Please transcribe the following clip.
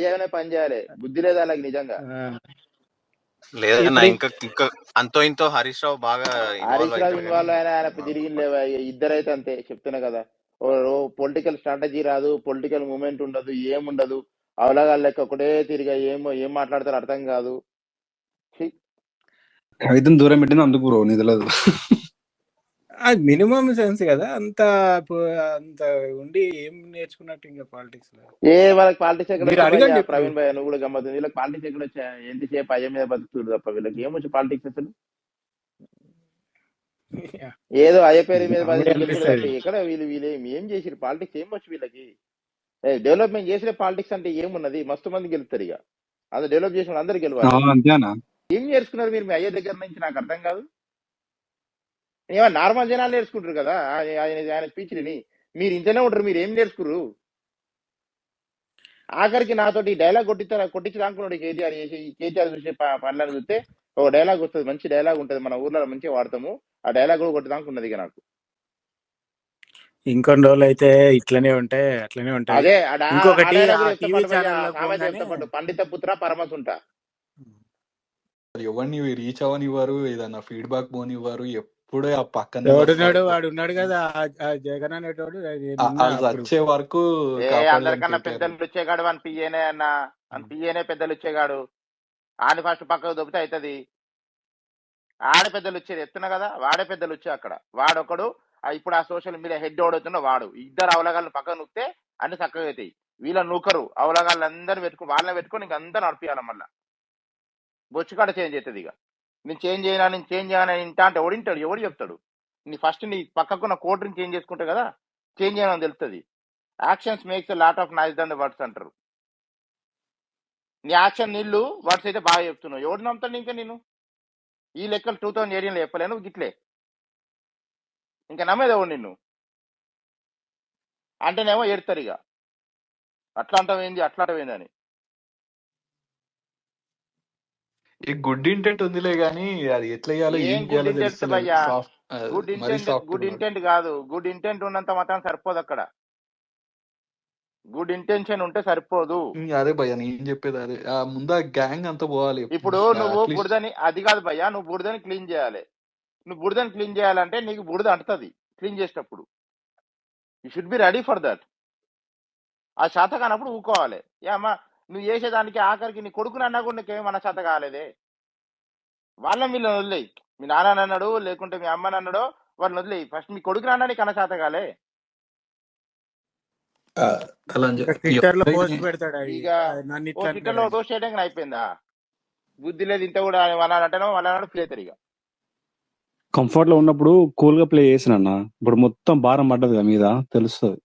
అయ్యానే పని చేయాలి. బుద్ధి లేదు వాళ్ళకి నిజంగా. లేదన్నా ఇంకా ఇంకా అంతో ఇంతో హరీష్ రావు బాగా హరీష్ రావు ఇన్వాల్వ్ ఇన్వాల్వ్ అయినా ఆయన తిరిగింలేవా? ఇద్దరైతే అంతే చెప్తున్నా కదా. ఓ పొలిటికల్ స్ట్రాటజీ రాదు, పొలిటికల్ మూమెంట్ ఉండదు, ఏముండదు. అవలగాళ్ళ లెక్క ఒకటే తిరిగా ఏం మాట్లాడతారో అర్థం కాదు. కవితను దూరం పెట్టింది అందుకు బ్రో, నీకు తెలియదు. అది మినిమం సెన్స్ కదా. అంత అంత ఉండి ఏం నేర్చుకున్నట్టు ఇంకా పాలిటిక్స్ లో. వాళ్ళకి పాలిటిక్స్ ఎక్కడ మీరు అడగండి వచ్చా? ఇప్పుడు. ప్రవీణ్ భయ్య నువ్వు కూడా గమ్మతుంది. వీళ్ళకి పాలిటిక్స్ ఎక్కడ వచ్చా? ఎంతసేపు అయ్య మీద బతుకుతుంది తప్ప వీళ్ళకి ఏమొచ్చు పాలిటిక్స్ అసలు. ఏదో అయ్య పేరు మీద కామెడీ అనిపిస్తది. ఎక్కడ వీళ్ళు ఏం చేసిరు? పాలిటిక్స్ ఏం వచ్చు వీళ్ళకి? డెవలప్మెంట్ చేసిన పాలిటిక్స్ అంటే ఏమున్నది? మస్తు మంది గెలుస్తారు. ఇక అది డెవలప్ చేసిన అందరు గెలవాలి. అంతేనా? ఏం నేర్చుకున్నారు మీరు మీ అయ్య దగ్గర నుంచి? నాకు అర్థం కాదు. ఏమన్నా నార్మల్ జనాలు నేర్చుకుంటారు కదా ఆయన స్పీచ్ని. మీరు ఇంతనే ఉంటారు, మీరు ఏం నేర్చుకురు? ఆఖరికి నాతోటి డైలాగ్ కొట్టించడానికి కేటీఆర్ చేసి కేటీఆర్ చూసే పనులను చూస్తే ఒక డైలాగ్ వస్తుంది, మంచి డైలాగ్ ఉంటుంది, మన ఊర్లో మంచిగా వాడతాము. ఆ డైలాగ్ కూడా కొట్టడానికి ఉన్నది ఇక నాకు. ఇంకొన్ని రోజులు అయితే ఇట్లనే ఉంటాయి, అట్లనే ఉంటాయి. అదే ఇంకొకటి పండిత పుత్ర పరమసుంట. ఎవరిని రీచ్ అవనివ్వరు, ఏదన్నా ఫీడ్బ్యాక్ పోనివ్వరు. ఎప్పుడే ఆ పక్కన వాడు ఉన్నాడు కదా జగన్ అనేటోడు. వచ్చే వరకు అందరికన్నా పెద్దలు వచ్చేగాడు అని పిఏనే అన్న, అని పిఏనే పెద్దలు వచ్చేగాడు. ఆని ఫస్ట్ పక్కకు దొబ్బితే అవుతుంది. ఆడ పెద్దలు వచ్చేది ఎత్తున్నా కదా, వాడే పెద్దలు వచ్చే అక్కడ వాడొకడు. ఇప్పుడు ఆ సోషల్ మీడియా హెడ్ ఓడుతున్న వాడు. ఇద్దరు అవలగాళ్ళని పక్కన నూకితే అన్ని చక్కగా అవుతాయి. వీళ్ళ నూకరు అవలగాళ్ళు అందరూ వాళ్ళని పెట్టుకొని ఇంక అందరూ నడిపియాలి. మళ్ళా బొచ్చుకాడ చేంజ్ అవుతుంది. ఇక నేను చేంజ్ చేయను ఇంటా అంటే ఓడింటాడు. ఎవడు చెప్తాడు? నీ ఫస్ట్ నీ పక్కకున్న కోర్టుని చేంజ్ చేసుకుంటే కదా చేంజ్ చేయని తెలుస్తుంది. Actions makes lot of noise than the words అంటారు. నీ యాక్షన్ నీళ్ళు వర్డ్స్ అయితే బాగా చెప్తున్నావు. ఎవడు నమ్ముతాడు ఇంకా? నేను ఈ లెక్కలు 2018లో చెప్పలేను గిట్లే. ఇంకా నమ్మేది ఎవడు నిన్ను? అంటేనేమో ఏడుతారు. ఇక అట్లా అంటావేంది అట్లా అంటావేంది అని. ఈ గుడ్ ఇంటెంట్ ఉందిలే గానీ అది ఎట్లా చేయాలో ఏం గుడ్ చేయాలో ఇంటెంట్ భయ్యా? తెలుస్తలేదు. గుడ్ ఇంటెంట్ కాదు. గుడ్ ఇంటెంట్ ఉన్నంత మాత్రం సరిపోదు. అక్కడ గుడ్ ఇంటెన్షన్ ఉంటే సరిపోదు. అదే భయ్యా నేను చెప్పేది అదే. ముందు ఆ గ్యాంగ్ అంతా పోవాలి. ఇప్పుడు నువ్వు బురదని అది కాదు భయ్యా, నువ్వు బురదని క్లీన్ చేయాలి. నువ్వు బురదని క్లీన్ చేయాలంటే నీకు బురద అంటుతుంది క్లీన్ చేసేటప్పుడు. You should be ready for that. ఆ చేత కానప్పుడు ఊకోవాలి. అమ్మా నువ్వు చేసేదానికి ఆఖరికి నీ కొడుకుని అన్నా కూడా నీకేమన్నా చేత కాలేదే. వాళ్ళని వీళ్ళని వదిలేయి. మీ నాన్న అన్నాడు లేకుంటే మీ అమ్మని అన్నాడో వాళ్ళని వదిలేయి. ఫస్ట్ మీ కొడుకుని అన్నా నీకు అన్న చేత కాలే. ట్విట్టర్లో పోస్ట్ పెడతాడు. ఇక ట్విట్టర్లో పోస్ట్ చేయడానికి అయిపోయిందా? బుద్ధి లేదు ఇంత కూడా వాళ్ళంటేనో వాళ్ళ ఫీల్ అవుతారు. ఇక కంఫర్ట్ లో ఉన్నప్పుడు కూల్ గా ప్లే చేసిన ఇప్పుడు మొత్తం భారం పడ్డది మీద తెలుస్తుంది.